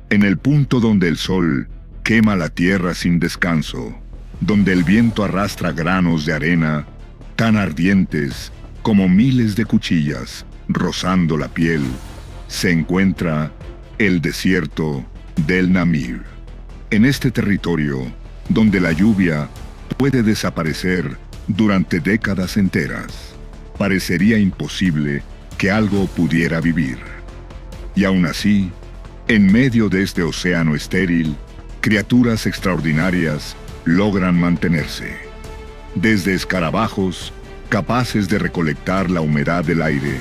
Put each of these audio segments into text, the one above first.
en el punto donde el sol quema la tierra sin descanso, donde el viento arrastra granos de arena tan ardientes como miles de cuchillas rozando la piel, se encuentra el desierto del Namib. En este territorio, donde la lluvia puede desaparecer durante décadas enteras, parecería imposible que algo pudiera vivir. Y aún así, en medio de este océano estéril, criaturas extraordinarias logran mantenerse. Desde escarabajos, capaces de recolectar la humedad del aire,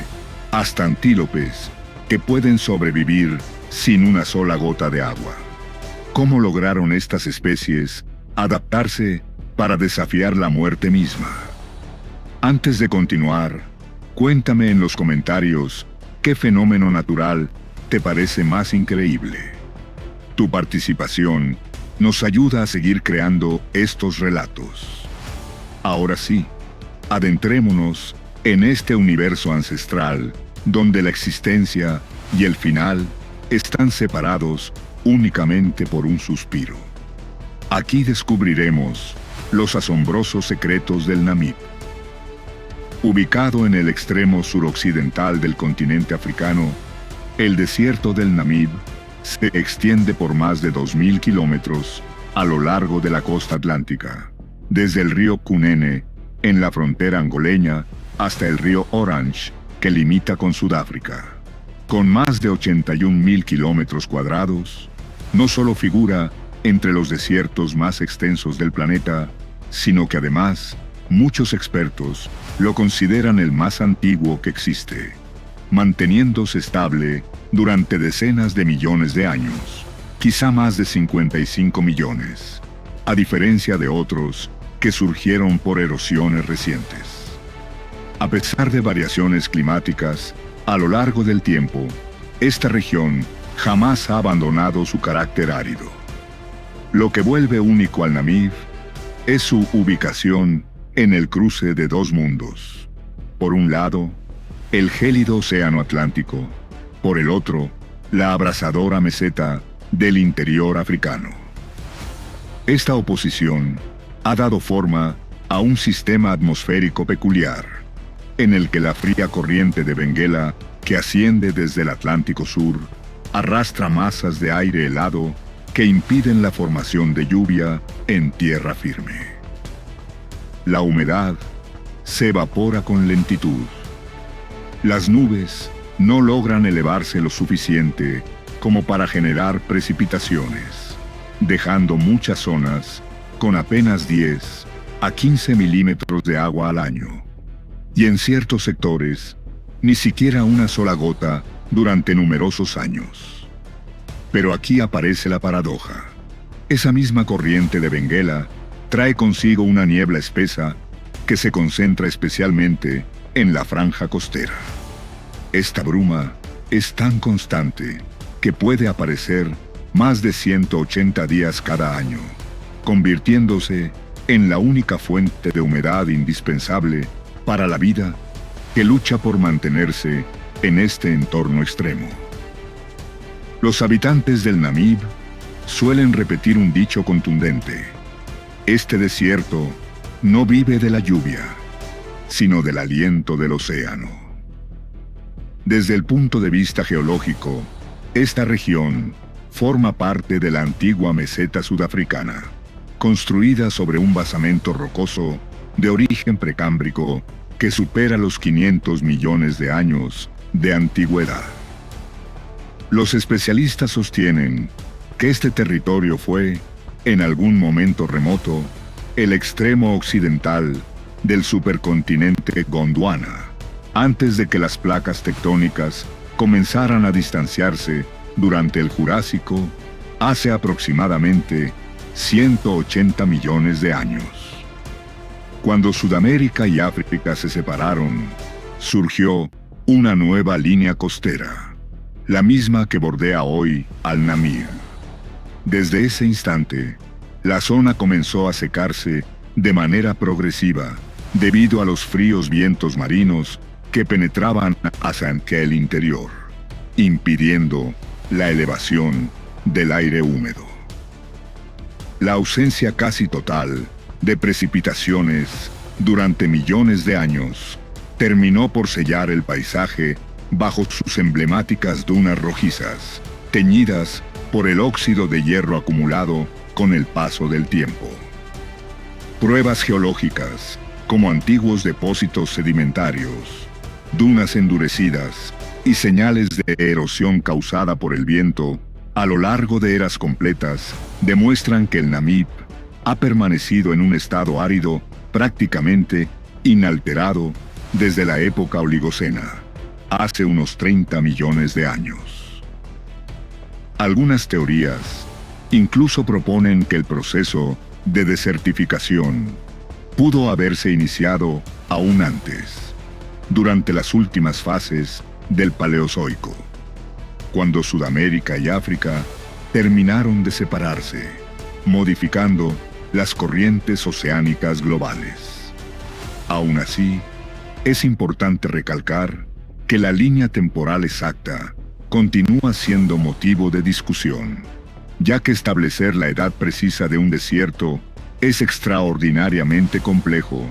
hasta antílopes, que pueden sobrevivir sin una sola gota de agua. ¿Cómo lograron estas especies adaptarse para desafiar la muerte misma? Antes de continuar, cuéntame en los comentarios qué fenómeno natural te parece más increíble. Tu participación nos ayuda a seguir creando estos relatos. Ahora sí, adentrémonos en este universo ancestral donde la existencia y el final están separados únicamente por un suspiro. Aquí descubriremos los asombrosos secretos del Namib. Ubicado en el extremo suroccidental del continente africano, el desierto del Namib se extiende por más de 2000 kilómetros a lo largo de la costa atlántica, desde el río Cunene, en la frontera angoleña, hasta el río Orange, que limita con Sudáfrica. Con más de 81.000 kilómetros cuadrados, no solo figura entre los desiertos más extensos del planeta, sino que además, muchos expertos lo consideran el más antiguo que existe, manteniéndose estable durante decenas de millones de años, quizá más de 55 millones, a diferencia de otros que surgieron por erosiones recientes. A pesar de variaciones climáticas a lo largo del tiempo, esta región jamás ha abandonado su carácter árido. Lo que vuelve único al Namib es su ubicación en el cruce de dos mundos. Por un lado, el gélido océano Atlántico, por el otro, la abrasadora meseta del interior africano. Esta oposición ha dado forma a un sistema atmosférico peculiar, en el que la fría corriente de Benguela, que asciende desde el Atlántico Sur, arrastra masas de aire helado que impiden la formación de lluvia en tierra firme. La humedad se evapora con lentitud. Las nubes no logran elevarse lo suficiente como para generar precipitaciones, dejando muchas zonas con apenas 10 a 15 milímetros de agua al año. Y en ciertos sectores, ni siquiera una sola gota durante numerosos años. Pero aquí aparece la paradoja. Esa misma corriente de Benguela trae consigo una niebla espesa que se concentra especialmente en la franja costera. Esta bruma es tan constante que puede aparecer más de 180 días cada año, convirtiéndose en la única fuente de humedad indispensable para la vida que lucha por mantenerse en este entorno extremo. Los habitantes del Namib suelen repetir un dicho contundente: este desierto no vive de la lluvia, sino del aliento del océano. Desde el punto de vista geológico, esta región forma parte de la antigua meseta sudafricana, construida sobre un basamento rocoso de origen precámbrico que supera los 500 millones de años de antigüedad. Los especialistas sostienen que este territorio fue, en algún momento remoto, el extremo occidental del supercontinente Gondwana, antes de que las placas tectónicas comenzaran a distanciarse durante el Jurásico hace aproximadamente 180 millones de años. Cuando Sudamérica y África se separaron, surgió una nueva línea costera, la misma que bordea hoy al Namib. Desde ese instante, la zona comenzó a secarse de manera progresiva debido a los fríos vientos marinos que penetraban hacia el interior, impidiendo la elevación del aire húmedo. La ausencia casi total de precipitaciones durante millones de años terminó por sellar el paisaje bajo sus emblemáticas dunas rojizas, teñidas por el óxido de hierro acumulado con el paso del tiempo. Pruebas geológicas, como antiguos depósitos sedimentarios, dunas endurecidas y señales de erosión causada por el viento a lo largo de eras completas, demuestran que el Namib ha permanecido en un estado árido prácticamente inalterado desde la época Oligocena, hace unos 30 millones de años. Algunas teorías incluso proponen que el proceso de desertificación pudo haberse iniciado aún antes, durante las últimas fases del Paleozoico, cuando Sudamérica y África terminaron de separarse, modificando las corrientes oceánicas globales. Aún así, es importante recalcar que la línea temporal exacta continúa siendo motivo de discusión, ya que establecer la edad precisa de un desierto es extraordinariamente complejo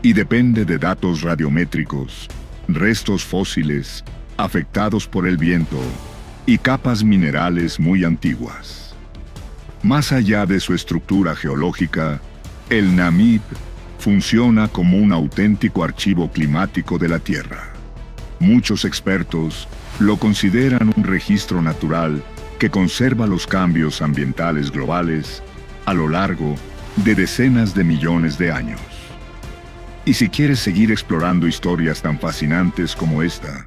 y depende de datos radiométricos, restos fósiles afectados por el viento y capas minerales muy antiguas. Más allá de su estructura geológica, el Namib funciona como un auténtico archivo climático de la Tierra. Muchos expertos lo consideran un registro natural que conserva los cambios ambientales globales a lo largo de decenas de millones de años. Y si quieres seguir explorando historias tan fascinantes como esta,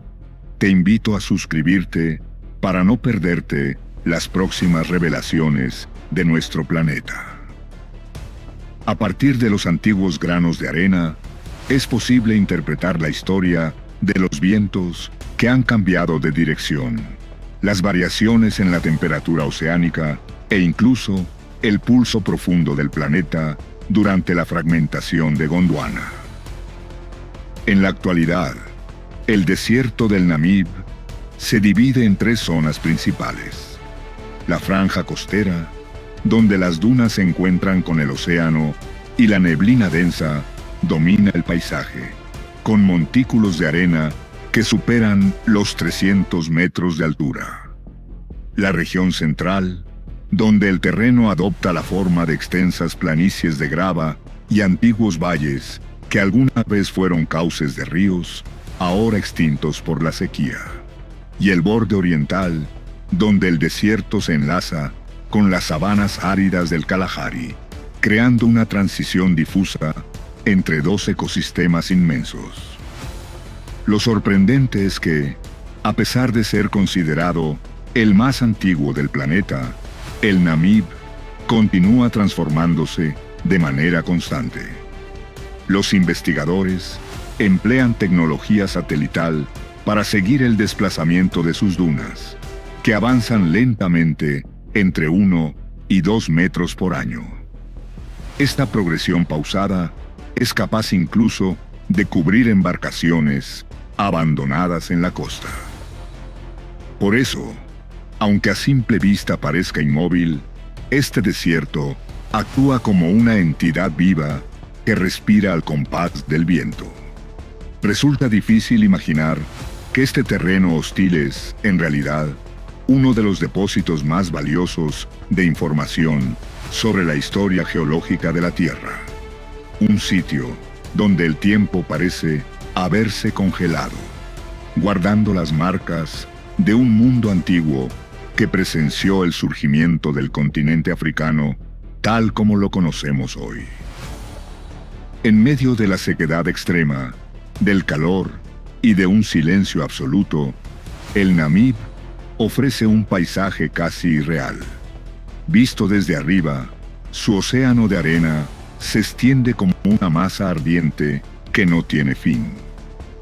te invito a suscribirte para no perderte las próximas revelaciones de nuestro planeta. A partir de los antiguos granos de arena, es posible interpretar la historia de los vientos que han cambiado de dirección, las variaciones en la temperatura oceánica e incluso el pulso profundo del planeta durante la fragmentación de Gondwana. En la actualidad, el desierto del Namib se divide en tres zonas principales: la franja costera, donde las dunas se encuentran con el océano y la neblina densa domina el paisaje, con montículos de arena que superan los 300 metros de altura. La región central, donde el terreno adopta la forma de extensas planicies de grava y antiguos valles que alguna vez fueron cauces de ríos, ahora extintos por la sequía. Y el borde oriental, donde el desierto se enlaza con las sabanas áridas del Kalahari, creando una transición difusa entre dos ecosistemas inmensos. Lo sorprendente es que, a pesar de ser considerado el más antiguo del planeta, el Namib continúa transformándose de manera constante. Los investigadores emplean tecnología satelital para seguir el desplazamiento de sus dunas, que avanzan lentamente entre 1 y 2 metros por año. Esta progresión pausada es capaz incluso de cubrir embarcaciones abandonadas en la costa. Por eso, aunque a simple vista parezca inmóvil, este desierto actúa como una entidad viva que respira al compás del viento. Resulta difícil imaginar que este terreno hostil es, en realidad, uno de los depósitos más valiosos de información sobre la historia geológica de la Tierra. Un sitio donde el tiempo parece haberse congelado, guardando las marcas de un mundo antiguo que presenció el surgimiento del continente africano tal como lo conocemos hoy. En medio de la sequedad extrema, del calor y de un silencio absoluto, el Namib ofrece un paisaje casi irreal. Visto desde arriba, su océano de arena se extiende como una masa ardiente que no tiene fin.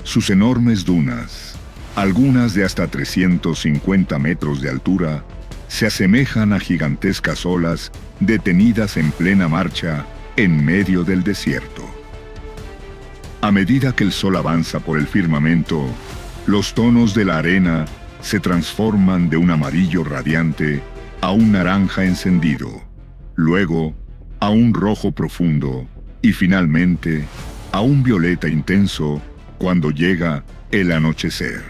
Sus enormes dunas, algunas de hasta 350 metros de altura, se asemejan a gigantescas olas detenidas en plena marcha en medio del desierto. A medida que el sol avanza por el firmamento, los tonos de la arena se transforman de un amarillo radiante a un naranja encendido, luego a un rojo profundo y finalmente a un violeta intenso cuando llega el anochecer.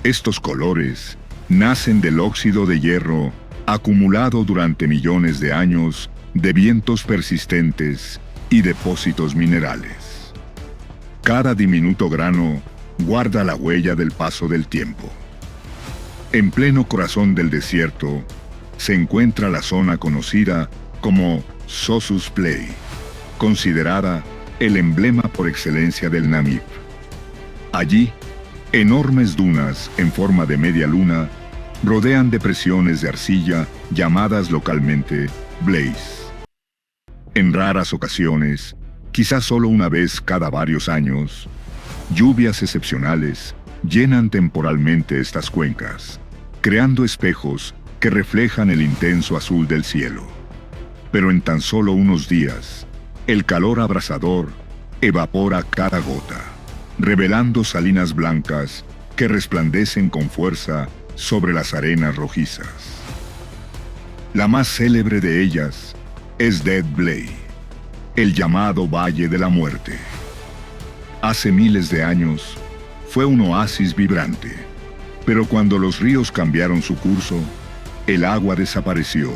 Estos colores nacen del óxido de hierro acumulado durante millones de años de vientos persistentes y depósitos minerales. Cada diminuto grano guarda la huella del paso del tiempo. En pleno corazón del desierto se encuentra la zona conocida como Sossus Play, considerada el emblema por excelencia del Namib. Allí, enormes dunas en forma de media luna rodean depresiones de arcilla llamadas localmente Blaze. En raras ocasiones, quizás solo una vez cada varios años, lluvias excepcionales llenan temporalmente estas cuencas, creando espejos que reflejan el intenso azul del cielo. Pero en tan solo unos días, el calor abrasador evapora cada gota, revelando salinas blancas que resplandecen con fuerza sobre las arenas rojizas. La más célebre de ellas es Dead Blay, el llamado Valle de la Muerte. Hace miles de años fue un oasis vibrante, pero cuando los ríos cambiaron su curso, el agua desapareció,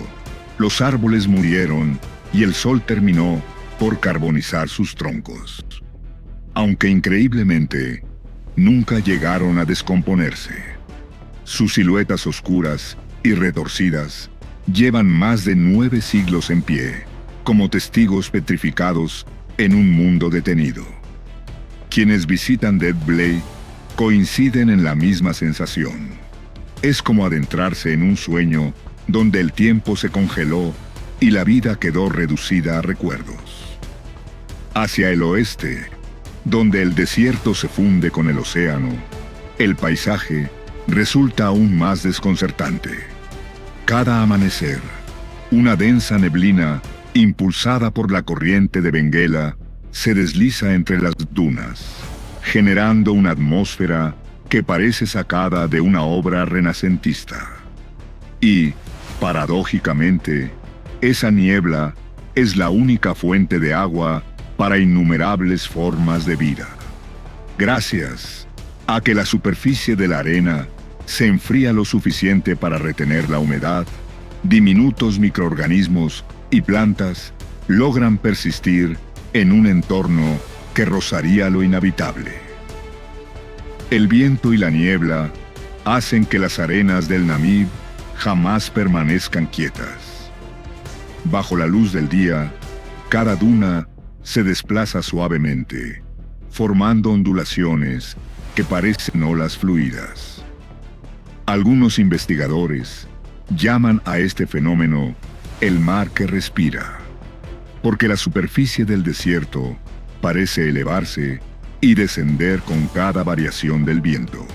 los árboles murieron y el sol terminó por carbonizar sus troncos. Aunque increíblemente, nunca llegaron a descomponerse. Sus siluetas oscuras y retorcidas llevan más de 9 siglos en pie, como testigos petrificados en un mundo detenido. Quienes visitan Dead Blay coinciden en la misma sensación. Es como adentrarse en un sueño donde el tiempo se congeló y la vida quedó reducida a recuerdos. Hacia el oeste, donde el desierto se funde con el océano, el paisaje resulta aún más desconcertante. Cada amanecer, una densa neblina, impulsada por la corriente de Benguela, se desliza entre las dunas, generando una atmósfera que parece sacada de una obra renacentista. Y, paradójicamente, esa niebla es la única fuente de agua para innumerables formas de vida. Gracias a que la superficie de la arena se enfría lo suficiente para retener la humedad, diminutos microorganismos y plantas logran persistir en un entorno que rozaría lo inhabitable. El viento y la niebla hacen que las arenas del Namib jamás permanezcan quietas. Bajo la luz del día, cada duna se desplaza suavemente, formando ondulaciones que parecen olas fluidas. Algunos investigadores llaman a este fenómeno el mar que respira, porque la superficie del desierto parece elevarse y descender con cada variación del viento.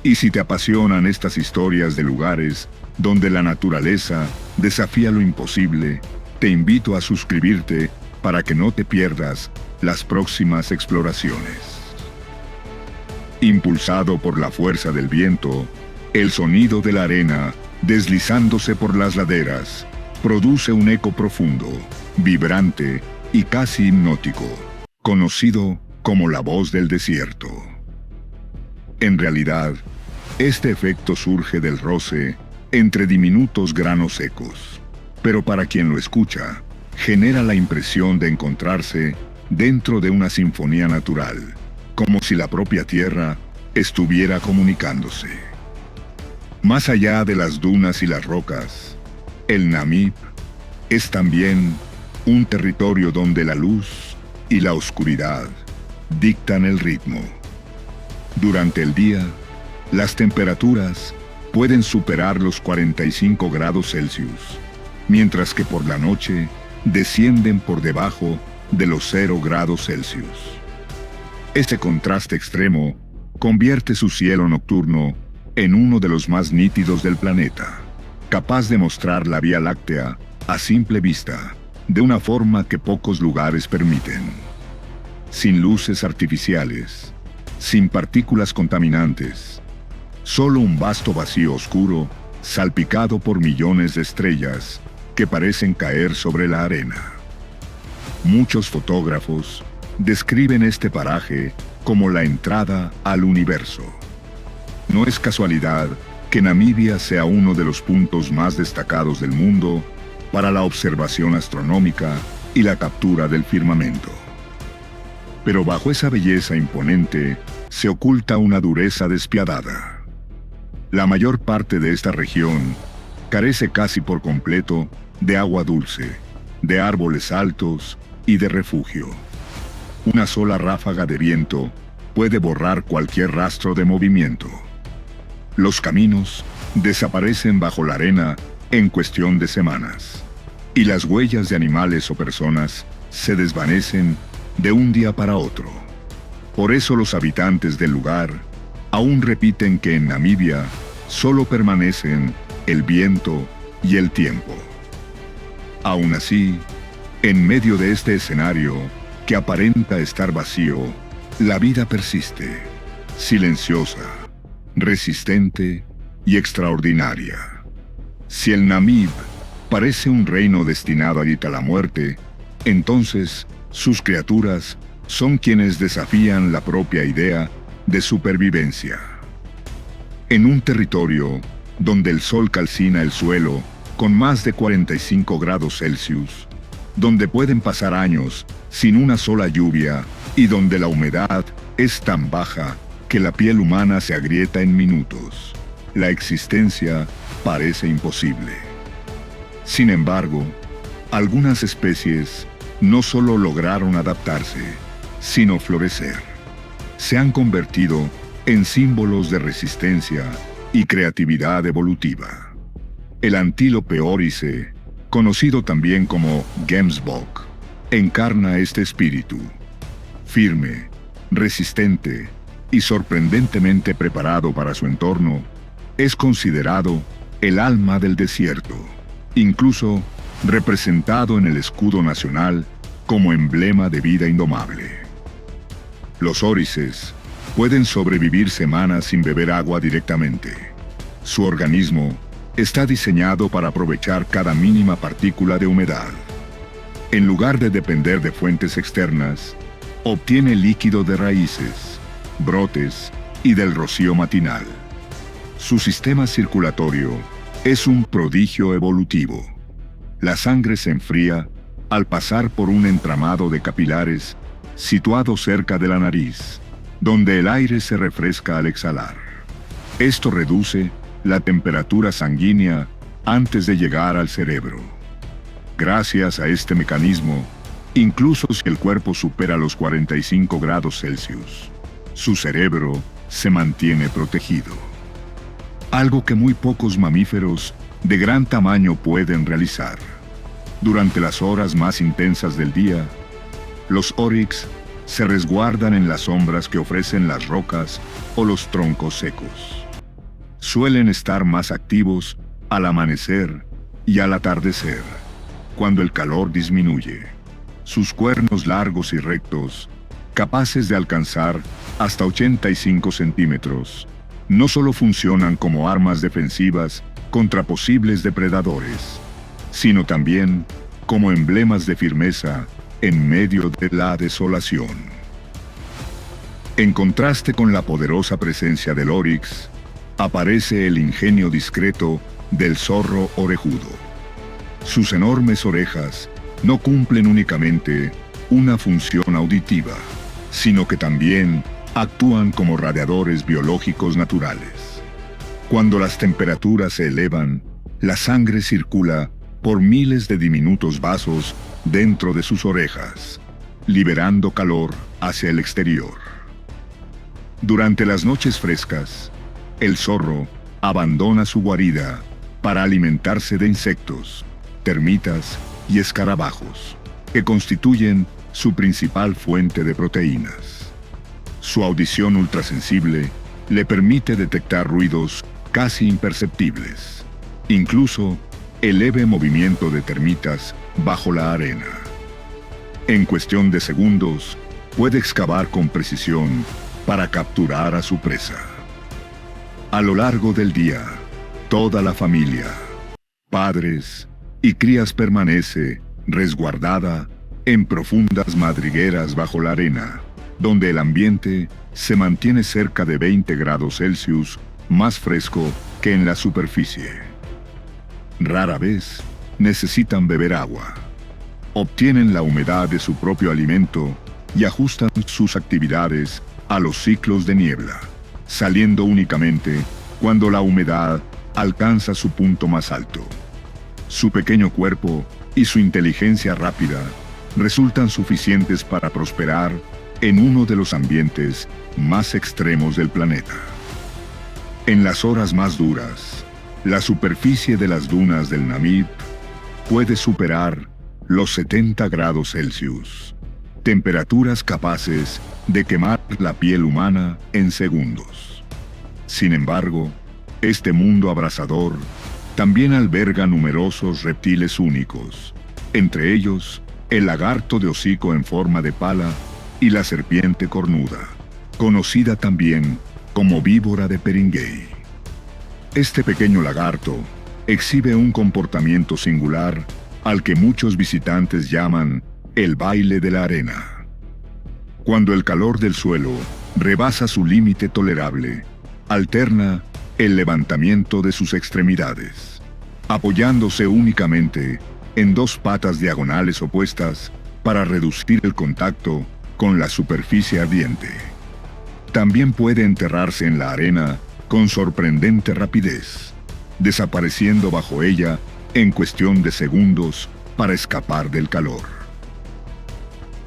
Y si te apasionan estas historias de lugares donde la naturaleza desafía lo imposible, te invito a suscribirte para que no te pierdas las próximas exploraciones. Impulsado por la fuerza del viento, el sonido de la arena deslizándose por las laderas produce un eco profundo, vibrante y casi hipnótico, conocido como la voz del desierto. En realidad, este efecto surge del roce entre diminutos granos secos, pero para quien lo escucha, genera la impresión de encontrarse dentro de una sinfonía natural, como si la propia tierra estuviera comunicándose. Más allá de las dunas y las rocas, el Namib es también un territorio donde la luz y la oscuridad dictan el ritmo. Durante el día, las temperaturas pueden superar los 45 grados Celsius, mientras que por la noche descienden por debajo de los 0 grados Celsius. Este contraste extremo convierte su cielo nocturno en uno de los más nítidos del planeta, capaz de mostrar la Vía Láctea a simple vista, de una forma que pocos lugares permiten. Sin luces artificiales, sin partículas contaminantes, solo un vasto vacío oscuro salpicado por millones de estrellas que parecen caer sobre la arena. Muchos fotógrafos describen este paraje como la entrada al universo. No es casualidad que Namibia sea uno de los puntos más destacados del mundo para la observación astronómica y la captura del firmamento. Pero bajo esa belleza imponente se oculta una dureza despiadada. La mayor parte de esta región carece casi por completo de agua dulce, de árboles altos y de refugio. Una sola ráfaga de viento puede borrar cualquier rastro de movimiento. Los caminos desaparecen bajo la arena en cuestión de semanas, y las huellas de animales o personas se desvanecen de un día para otro. Por eso los habitantes del lugar aún repiten que en Namibia solo permanecen el viento y el tiempo. Aún así, en medio de este escenario que aparenta estar vacío, la vida persiste, silenciosa, resistente y extraordinaria. Si el Namib parece un reino destinado a ir a la muerte, entonces sus criaturas son quienes desafían la propia idea de supervivencia. En un territorio donde el sol calcina el suelo con más de 45 grados Celsius, donde pueden pasar años sin una sola lluvia y donde la humedad es tan baja que la piel humana se agrieta en minutos, la existencia parece imposible. Sin embargo, algunas especies no solo lograron adaptarse, sino florecer. Se han convertido en símbolos de resistencia y creatividad evolutiva. El antílope órice, conocido también como Gemsbok, encarna este espíritu. Firme, resistente y sorprendentemente preparado para su entorno, es considerado el alma del desierto, incluso representado en el escudo nacional como emblema de vida indomable. Los órices pueden sobrevivir semanas sin beber agua directamente. Su organismo está diseñado para aprovechar cada mínima partícula de humedad. En lugar de depender de fuentes externas, obtiene líquido de raíces, brotes y del rocío matinal. Su sistema circulatorio es un prodigio evolutivo. La sangre se enfría al pasar por un entramado de capilares situado cerca de la nariz, donde el aire se refresca al exhalar. Esto reduce la temperatura sanguínea antes de llegar al cerebro. Gracias a este mecanismo, incluso si el cuerpo supera los 45 grados Celsius, su cerebro se mantiene protegido. Algo que muy pocos mamíferos de gran tamaño pueden realizar. Durante las horas más intensas del día, los oryx se resguardan en las sombras que ofrecen las rocas o los troncos secos. Suelen estar más activos al amanecer y al atardecer, cuando el calor disminuye. Sus cuernos largos y rectos, capaces de alcanzar hasta 85 centímetros, no solo funcionan como armas defensivas contra posibles depredadores, sino también como emblemas de firmeza en medio de la desolación. En contraste con la poderosa presencia del oryx, aparece el ingenio discreto del zorro orejudo. Sus enormes orejas no cumplen únicamente una función auditiva, sino que también actúan como radiadores biológicos naturales. Cuando las temperaturas se elevan, la sangre circula por miles de diminutos vasos dentro de sus orejas, liberando calor hacia el exterior. Durante las noches frescas, el zorro abandona su guarida para alimentarse de insectos, termitas y escarabajos, que constituyen su principal fuente de proteínas. Su audición ultrasensible le permite detectar ruidos casi imperceptibles, incluso el leve movimiento de termitas bajo la arena. En cuestión de segundos, puede excavar con precisión para capturar a su presa. A lo largo del día, Toda la familia, padres y crías permanece resguardada en profundas madrigueras bajo la arena, donde el ambiente se mantiene cerca de 20 grados Celsius, más fresco que en la superficie. Rara vez necesitan beber agua. Obtienen la humedad de su propio alimento y ajustan sus actividades a los ciclos de niebla, saliendo únicamente cuando la humedad alcanza su punto más alto. Su pequeño cuerpo y su inteligencia rápida resultan suficientes para prosperar en uno de los ambientes más extremos del planeta. En las horas más duras, la superficie de las dunas del Namib puede superar los 70 grados Celsius, temperaturas capaces de quemar la piel humana en segundos. Sin embargo, este mundo abrasador también alberga numerosos reptiles únicos, entre ellos el lagarto de hocico en forma de pala y la serpiente cornuda, conocida también como víbora de Peringuey. Este pequeño lagarto exhibe un comportamiento singular al que muchos visitantes llaman el baile de la arena. Cuando el calor del suelo rebasa su límite tolerable, alterna el levantamiento de sus extremidades, apoyándose únicamente en dos patas diagonales opuestas para reducir el contacto con la superficie ardiente. También puede enterrarse en la arena con sorprendente rapidez, desapareciendo bajo ella en cuestión de segundos para escapar del calor.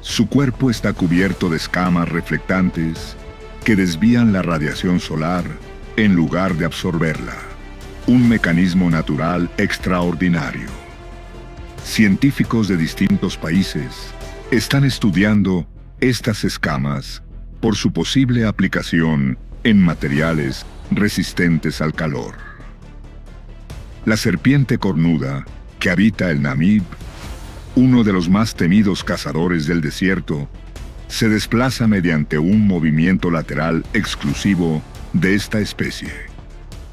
Su cuerpo está cubierto de escamas reflectantes que desvían la radiación solar en lugar de absorberla, un mecanismo natural extraordinario. Científicos de distintos países están estudiando estas escamas por su posible aplicación en materiales resistentes al calor. La serpiente cornuda, que habita el Namib, uno de los más temidos cazadores del desierto, se desplaza mediante un movimiento lateral exclusivo de esta especie.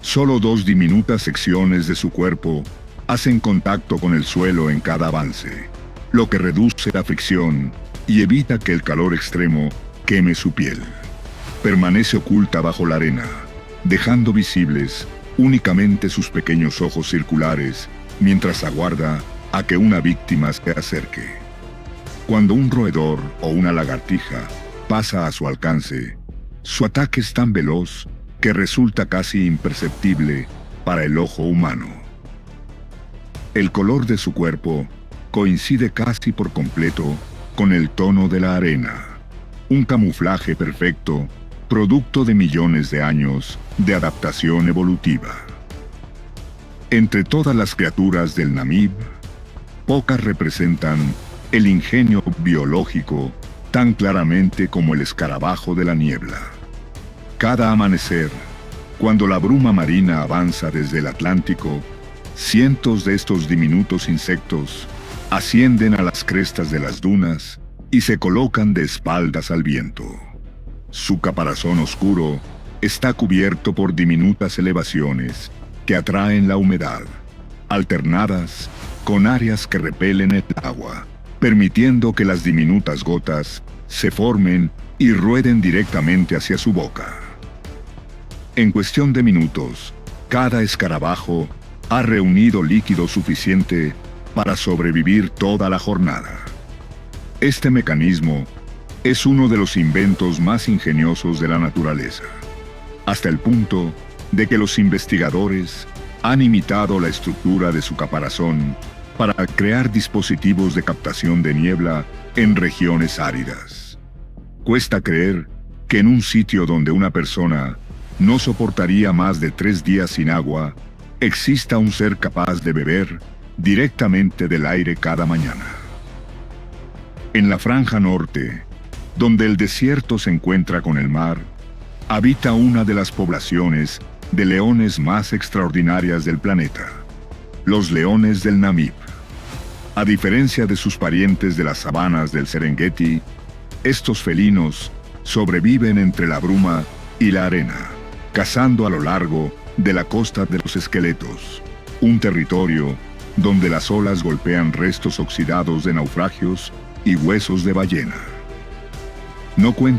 Solo dos diminutas secciones de su cuerpo hacen contacto con el suelo en cada avance, lo que reduce la fricción y evita que el calor extremo queme su piel. Permanece oculta bajo la arena, dejando visibles únicamente sus pequeños ojos circulares mientras aguarda a que una víctima se acerque. Cuando un roedor o una lagartija pasa a su alcance, su ataque es tan veloz que resulta casi imperceptible para el ojo humano. El color de su cuerpo coincide casi por completo con el tono de la arena, un camuflaje perfecto, producto de millones de años de adaptación evolutiva. Entre todas las criaturas del Namib, pocas representan el ingenio biológico tan claramente como el escarabajo de la niebla. Cada amanecer, cuando la bruma marina avanza desde el Atlántico, cientos de estos diminutos insectos ascienden a las crestas de las dunas y se colocan de espaldas al viento. Su caparazón oscuro está cubierto por diminutas elevaciones que atraen la humedad, alternadas con áreas que repelen el agua, permitiendo que las diminutas gotas se formen y rueden directamente hacia su boca. En cuestión de minutos, cada escarabajo ha reunido líquido suficiente para sobrevivir toda la jornada. Este mecanismo es uno de los inventos más ingeniosos de la naturaleza, hasta el punto de que los investigadores han imitado la estructura de su caparazón para crear dispositivos de captación de niebla en regiones áridas. Cuesta creer que en un sitio donde una persona no soportaría más de 3 días sin agua, exista un ser capaz de beber directamente del aire cada mañana. En la franja norte, donde el desierto se encuentra con el mar, habita una de las poblaciones de leones más extraordinarias del planeta, los leones del Namib. A diferencia de sus parientes de las sabanas del Serengeti, estos felinos sobreviven entre la bruma y la arena, cazando a lo largo de la costa de los esqueletos, un territorio donde las olas golpean restos oxidados de naufragios y huesos de ballena. No cuentan